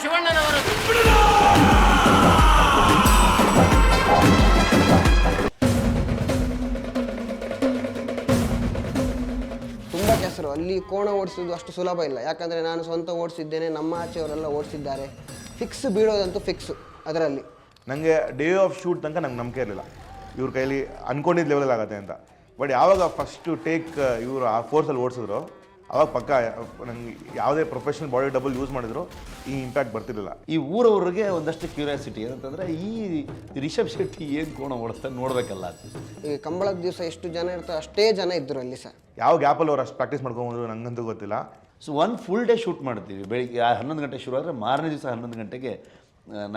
ಶಿವಣ್ಣನವರು. ತುಂಬ ಕೆಸರು. ಅಲ್ಲಿ ಕೋಣ ಓಡಿಸೋದು ಅಷ್ಟು ಸುಲಭ ಇಲ್ಲ, ಯಾಕಂದರೆ ನಾನು ಸ್ವಂತ ಓಡಿಸಿದ್ದೇನೆ, ನಮ್ಮ ಆಚೆಯವರೆಲ್ಲ ಓಡಿಸಿದ್ದಾರೆ. ಫಿಕ್ಸ್ ಬೀಳೋದಂತೂ ಫಿಕ್ಸು ಅದರಲ್ಲಿ. ನನಗೆ ಡೇ ಆಫ್ ಶೂಟ್ ತನಕ ನಂಗೆ ನಂಬಿಕೆ ಇರಲಿಲ್ಲ ಇವ್ರ ಕೈಲಿ ಅಂದ್ಕೊಂಡಿದ್ದ ಲೆವೆಲಲ್ಲಿ ಆಗುತ್ತೆ ಅಂತ. ಬಟ್ ಯಾವಾಗ ಫಸ್ಟು ಟೇಕ್ ಇವರು ಆ ಫೋರ್ಸಲ್ಲಿ ಓಡಿಸಿದ್ರು ಅವಾಗ ಪಕ್ಕ ನಂಗೆ ಯಾವುದೇ ಪ್ರೊಫೆಷನಲ್ ಬಾಡಿ ಡಬಲ್ ಯೂಸ್ ಮಾಡಿದ್ರು ಈ ಇಂಪ್ಯಾಕ್ಟ್ ಬರ್ತಿರಲಿಲ್ಲ. ಈ ಊರವ್ರಿಗೆ ಒಂದಷ್ಟು ಕ್ಯೂರಿಯಾಸಿಟಿ ಏನಂತಂದರೆ ಈ ರಿಷಬ್ ಶೆಟ್ಟಿ ಏನು ಕೋಣ ಓಡಿಸ್ತಾರೆ ನೋಡಬೇಕಲ್ಲ. ಈ ಕಂಬಳದ ದಿವಸ ಎಷ್ಟು ಜನ ಇರ್ತಾರೆ ಅಷ್ಟೇ ಜನ ಇದ್ದರು ಅಲ್ಲಿ ಸರ್. ಯಾವ ಗ್ಯಾಪಲ್ಲಿ ಅವ್ರು ಅಷ್ಟು ಪ್ರಾಕ್ಟೀಸ್ ಮಾಡ್ಕೊಂಬಂದ್ರು ನಂಗಂತೂ ಗೊತ್ತಿಲ್ಲ. ಸೊ ಒಂದು ಫುಲ್ ಡೇ ಶೂಟ್ ಮಾಡ್ತೀವಿ. ಬೆಳಿಗ್ಗೆ 11 ಗಂಟೆ ಶುರು ಆದರೆ ಮಾರನೇ ದಿವಸ 11 ಗಂಟೆಗೆ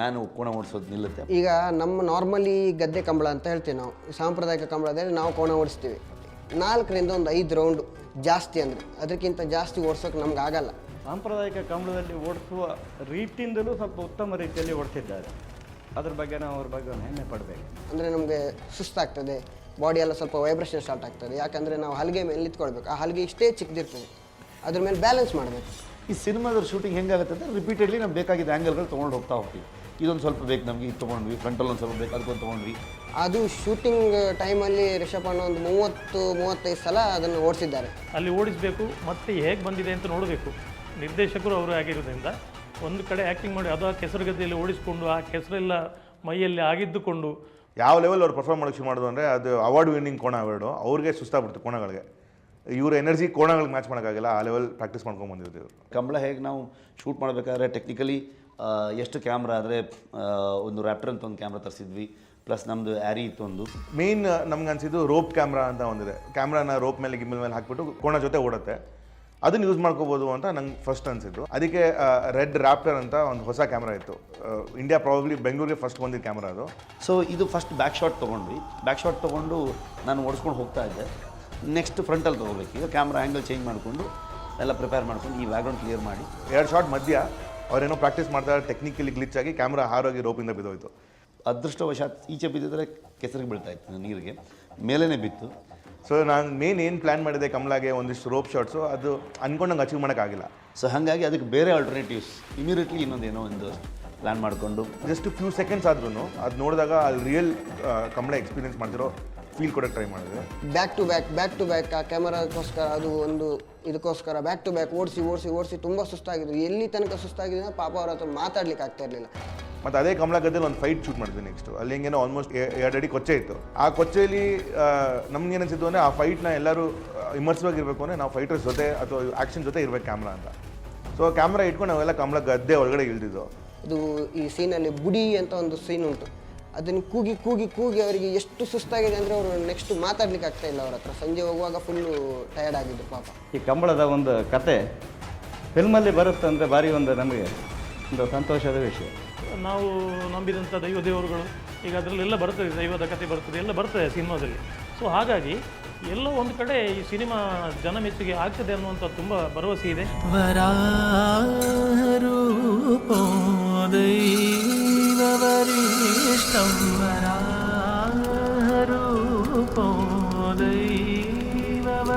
ನಾನು ಕೋಣ ಓಡಿಸೋದು ನಿಲ್ಲುತ್ತೆ. ಈಗ ನಮ್ಮ ನಾರ್ಮಲಿ ಗದ್ದೆ ಕಂಬಳ ಅಂತ ಹೇಳ್ತೀವಿ ನಾವು, ಸಾಂಪ್ರದಾಯಿಕ ಕಂಬಳದಲ್ಲಿ ನಾವು ಕೋಣ ಓಡಿಸ್ತೀವಿ 4ರಿಂದ 5 ರೌಂಡು ಜಾಸ್ತಿ, ಅಂದರೆ ಅದಕ್ಕಿಂತ ಜಾಸ್ತಿ ಓಡಿಸೋಕೆ ನಮ್ಗೆ ಆಗಲ್ಲ. ಸಾಂಪ್ರದಾಯಿಕ ಕಂಬಳದಲ್ಲಿ ಓಡಿಸುವ ರೀತಿಯಿಂದಲೂ ಸ್ವಲ್ಪ ಉತ್ತಮ ರೀತಿಯಲ್ಲಿ ಓಡಿಸಿದ್ದಾರೆ. ಅದ್ರ ಬಗ್ಗೆ ನಾವು ಅವ್ರ ಬಗ್ಗೆ ಒಂದು ಹೆಮ್ಮೆ ಪಡಬೇಕು. ಅಂದರೆ ನಮಗೆ ಸುಸ್ತಾಗ್ತದೆ, ಬಾಡಿ ಎಲ್ಲ ಸ್ವಲ್ಪ ವೈಬ್ರೇಷನ್ ಸ್ಟಾರ್ಟ್ ಆಗ್ತದೆ, ಯಾಕಂದರೆ ನಾವು ಹಲಿಗೆ ಮೇಲೆ ನಿಂತ್ಕೊಳ್ಬೇಕು. ಆ ಹಲಿಗೆ ಇಷ್ಟೇ ಚಿಕ್ಕದಿರ್ತದೆ, ಅದ್ರ ಮೇಲೆ ಬ್ಯಾಲೆನ್ಸ್ ಮಾಡಬೇಕು. ಈ ಸಿನಿಮಾದ ಶೂಟಿಂಗ್ ಹೆಂಗಾಗುತ್ತೆ ಅಂದರೆ ರಿಪೀಟೆಡ್ಲಿ ನಮ್ಗೆ ಬೇಕಾಗಿದ್ದ ಆ್ಯಂಗಲ್ಗಳು ತೊಗೊಂಡು ಹೋಗ್ತಾ ಹೋಗ್ತೀವಿ. ಇದೊಂದು ಸ್ವಲ್ಪ ಬೇಕು ನಮಗೆ, ಇದು ತೊಗೊಂಡ್ವಿ, ಫ್ರಂಟಲ್ಲಿ ಒಂದು ಸ್ವಲ್ಪ ಬೇಕು ಅದಕ್ಕೊಂದು ತೊಗೊಂಡ್ವಿ. ಅದು ಶೂಟಿಂಗ್ ಟೈಮಲ್ಲಿ ರಿಷಭಣ್ಣ ಒಂದು 30-35 ಸಲ ಅದನ್ನು ಓಡಿಸಿದ್ದಾರೆ. ಅಲ್ಲಿ ಓಡಿಸಬೇಕು ಮತ್ತು ಹೇಗೆ ಬಂದಿದೆ ಅಂತ ನೋಡಬೇಕು. ನಿರ್ದೇಶಕರು ಅವರು ಆಗಿರೋದ್ರಿಂದ ಒಂದು ಕಡೆ ಆ್ಯಕ್ಟಿಂಗ್ ಮಾಡಿ ಅದು ಆ ಕೆಸರು ಗದ್ದೆಯಲ್ಲಿ ಓಡಿಸ್ಕೊಂಡು ಆ ಕೆಸರೆಲ್ಲ ಮೈಯಲ್ಲಿ ಆಗಿದ್ದುಕೊಂಡು ಯಾವ ಲೆವೆಲ್ ಅವ್ರು ಪರ್ಫಾರ್ಮ್ ಮಾಡೋಕ್ಕೆ ಶುರು ಮಾಡೋದು ಅಂದರೆ ಅದು ಅವಾರ್ಡ್ ವಿನ್ನಿಂಗ್ ಕೋಣ ಅವಾರ್ಡು ಅವ್ರಿಗೆ ಸುಸ್ತಾಗ್ಬಿಡ್ತು ಕೋಣಗಳಿಗೆ. ಇವ್ರ ಎನರ್ಜಿ ಕೋಣಗಳಿಗೆ ಮ್ಯಾಚ್ ಮಾಡೋಕ್ಕಾಗಿಲ್ಲ, ಆ ಲೆವೆಲ್ ಪ್ರಾಕ್ಟೀಸ್ ಮಾಡ್ಕೊಂಡು ಬಂದಿರ್ತೀವಿ. ಕಂಬಳ ಹೇಗೆ ನಾವು ಶೂಟ್ ಮಾಡಬೇಕಾದ್ರೆ ಟೆಕ್ನಿಕಲಿ ಎಷ್ಟು ಕ್ಯಾಮ್ರಾ ಆದರೆ ಒಂದು ರ್ಯಾಪ್ಟರ್ ಅಂತ ಒಂದು ಕ್ಯಾಮ್ರಾ ತರಿಸಿದ್ವಿ, ಪ್ಲಸ್ ನಮ್ಮದು ಆ್ಯರಿ ಇತ್ತು ಒಂದು. ಮೇನ್ ನಮ್ಗೆ ಅನಿಸಿದ್ದು ರೋಪ್ ಕ್ಯಾಮ್ರಾ ಅಂತ ಒಂದಿದೆ. ಕ್ಯಾಮ್ರಾನ ರೋಪ್ ಮೇಲೆ ಗಿಮ್ಮಲ್ ಮೇಲೆ ಹಾಕ್ಬಿಟ್ಟು ಕೋಣ ಜೊತೆ ಓಡುತ್ತೆ, ಅದನ್ನು ಯೂಸ್ ಮಾಡ್ಕೋಬೋದು ಅಂತ ನಂಗೆ ಫಸ್ಟ್ ಅನಿಸಿದ್ದು. ಅದಕ್ಕೆ ರೆಡ್ ರ್ಯಾಪ್ಟರ್ ಅಂತ ಒಂದು ಹೊಸ ಕ್ಯಾಮ್ರಾ ಇತ್ತು. ಇಂಡಿಯಾ ಪ್ರಾಬಬ್ಲಿ ಬೆಂಗಳೂರಿಗೆ ಫಸ್ಟ್ ಬಂದಿದ್ದ ಕ್ಯಾಮ್ರಾ ಅದು. ಸೊ ಇದು ಫಸ್ಟ್ ಬ್ಯಾಕ್ ಶಾಟ್ ತೊಗೊಂಡ್ವಿ. ಬ್ಯಾಕ್ ಶಾಟ್ ತೊಗೊಂಡು ನಾನು ಓಡಿಸ್ಕೊಂಡು ಹೋಗ್ತಾ ಇದ್ದೆ. ನೆಕ್ಸ್ಟ್ ಫ್ರಂಟಲ್ಲಿ ತೊಗೋಬೇಕು. ಈಗ ಕ್ಯಾಮ್ರಾ ಆ್ಯಂಗಲ್ ಚೇಂಜ್ ಮಾಡಿಕೊಂಡು ಎಲ್ಲ ಪ್ರಿಪೇರ್ ಮಾಡ್ಕೊಂಡು ಈ ಬ್ಯಾಕ್ಗ್ರೌಂಡ್ ಕ್ಲಿಯರ್ ಮಾಡಿ 2 ಶಾಟ್ ಮಧ್ಯ ಅವರೇನೋ ಪ್ರಾಕ್ಟೀಸ್ ಮಾಡ್ತಾರೆ, ಟೆಕ್ನಿಕಲಿ ಗ್ಲಿಚ್ ಆಗಿ ಕ್ಯಾಮ್ರಾ ಹಾರೋಗಿ ರೋಪಿಂದ ಬಿದ್ದೋಯ್ತು. ಅದೃಷ್ಟವಶಾತ್ ಈಚೆ ಬಿದ್ದಿದ್ರೆ ಕೆಸರಿಗೆ ಬೀಳ್ತಾ ಇತ್ತು, ನೀರಿಗೆ ಮೇಲೇ ಬಿತ್ತು. ಸೊ ನಾನು ಮೇನ್ ಏನು ಪ್ಲ್ಯಾನ್ ಮಾಡಿದೆ ಕಮಲಾಗೆ ಒಂದಿಷ್ಟು ರೋಪ್ ಶಾಟ್ಸು, ಅದು ಅಂದ್ಕೊಂಡಂಗೆ ಅಚೀವ್ ಮಾಡೋಕ್ಕಾಗಿಲ್ಲ. ಸೊ ಹಾಗಾಗಿ ಅದಕ್ಕೆ ಬೇರೆ ಆಲ್ಟರ್ನೇಟಿವ್ಸ್ ಇಮಿಡಿಯೇಟ್ಲಿ ಇನ್ನೊಂದೇನೋ ಒಂದು ಪ್ಲ್ಯಾನ್ ಮಾಡಿಕೊಂಡು ಜಸ್ಟ್ ಫ್ಯೂ ಸೆಕೆಂಡ್ಸ್ ಆದ್ರೂ ಅದು ನೋಡಿದಾಗ ಅಲ್ಲಿ ರಿಯಲ್ ಕಮಲ ಎಕ್ಸ್ಪೀರಿಯನ್ಸ್ ಮಾಡ್ತಿರೋ ಫೀಲ್ ಕೊಡೋಕ್ಕೆ ಟ್ರೈ ಮಾಡಿದೆ. ಬ್ಯಾಕ್ ಟು ಬ್ಯಾಕ್ ಆ ಕ್ಯಾಮರಾಗೋಸ್ಕರ ಅದು ಒಂದು ಇದಕ್ಕೋಸ್ಕರ ಬ್ಯಾಕ್ ಟು ಬ್ಯಾಕ್ ಓಡಿಸಿ ತುಂಬ ಸುಸ್ತಾಗಿದ್ರು. ಎಲ್ಲಿ ತನಕ ಸುಸ್ತಾಗಿದ್ರೆ ಪಾಪ ಅವ್ರ ಹತ್ರ ಮಾತಾಡ್ಲಿಕ್ಕೆ ಆಗ್ತಾ ಇರಲಿಲ್ಲ. ಮತ್ತು ಅದೇ ಕಮಲ ಗದ್ದೆಯಲ್ಲಿ ಒಂದು ಫೈಟ್ ಶೂಟ್ ಮಾಡಿದ್ವಿ ನೆಕ್ಸ್ಟು. ಅಲ್ಲಿ ಹೆಂಗೇನೋ ಆಲ್ಮೋಸ್ಟ್ 2 ಅಡಿ ಕೊಚ್ಚೆ ಇತ್ತು. ಆ ಕೊಚ್ಚೆಯಲ್ಲಿ ನಮ್ಗೆ ಏನಿಸಿದ್ದು ಅಂದರೆ ಆ ಫೈಟ್ನ ಎಲ್ಲರೂ ಇಮರ್ಸಿವ್ ಆಗಿರಬೇಕು ಅಂದರೆ ನಾವು ಫೈಟರ್ಸ್ ಜೊತೆ ಅಥವಾ ಆ್ಯಕ್ಷನ್ ಜೊತೆ ಇರಬೇಕು ಕ್ಯಾಮ್ರಾ ಅಂತ. ಸೊ ಕ್ಯಾಮ್ರಾ ಇಟ್ಕೊಂಡು ನಾವೆಲ್ಲ ಕಮಲ ಗದ್ದೆ ಒಳಗಡೆ ಇಳಿದಿದ್ದು. ಇದು ಈ ಸೀನಲ್ಲಿ ಬುಡಿ ಅಂತ ಒಂದು ಸೀನ್ ಉಂಟು, ಅದನ್ನು ಕೂಗಿ ಅವರಿಗೆ ಎಷ್ಟು ಸುಸ್ತಾಗಿದೆ ಅಂದರೆ ಅವರು ನೆಕ್ಸ್ಟ್ ಮಾತಾಡ್ಲಿಕ್ಕೆ ಆಗ್ತಾ ಇಲ್ಲ ಅವ್ರ ಹತ್ರ. ಸಂಜೆ ಹೋಗುವಾಗ ಫುಲ್ಲು ಟಯರ್ಡ್ ಆಗಿದ್ದು ಪಾಪ. ಈ ಕಂಬಳದ ಒಂದು ಕತೆ ಫಿಲ್ಮಲ್ಲಿ ಬರುತ್ತೆ ಅಂದರೆ ಭಾರಿ ಒಂದು ನಮಗೆ ಒಂದು ಸಂತೋಷದ ವಿಷಯ. ನಾವು ನಂಬಿದಂಥ ದೈವ ದೇವರುಗಳು ಈಗ ಅದರಲ್ಲೆಲ್ಲ ಬರ್ತದೆ, ದೈವದ ಕತೆ ಬರ್ತದೆ, ಎಲ್ಲ ಬರ್ತದೆ ಸಿನಿಮಾದಲ್ಲಿ. ಸೊ ಹಾಗಾಗಿ ಎಲ್ಲೋ ಒಂದು ಕಡೆ ಈ ಸಿನಿಮಾ ಜನ ಮೆಚ್ಚುಗೆ ಆಗ್ತದೆ ಅನ್ನುವಂಥ ತುಂಬ ಭರವಸೆ ಇದೆ. ವರಾರೂಪೋ ದೈವವರಿಷ್ಠಂ ವರಾರೂಪೋ ದೈವವರಿಷ್ಠಂ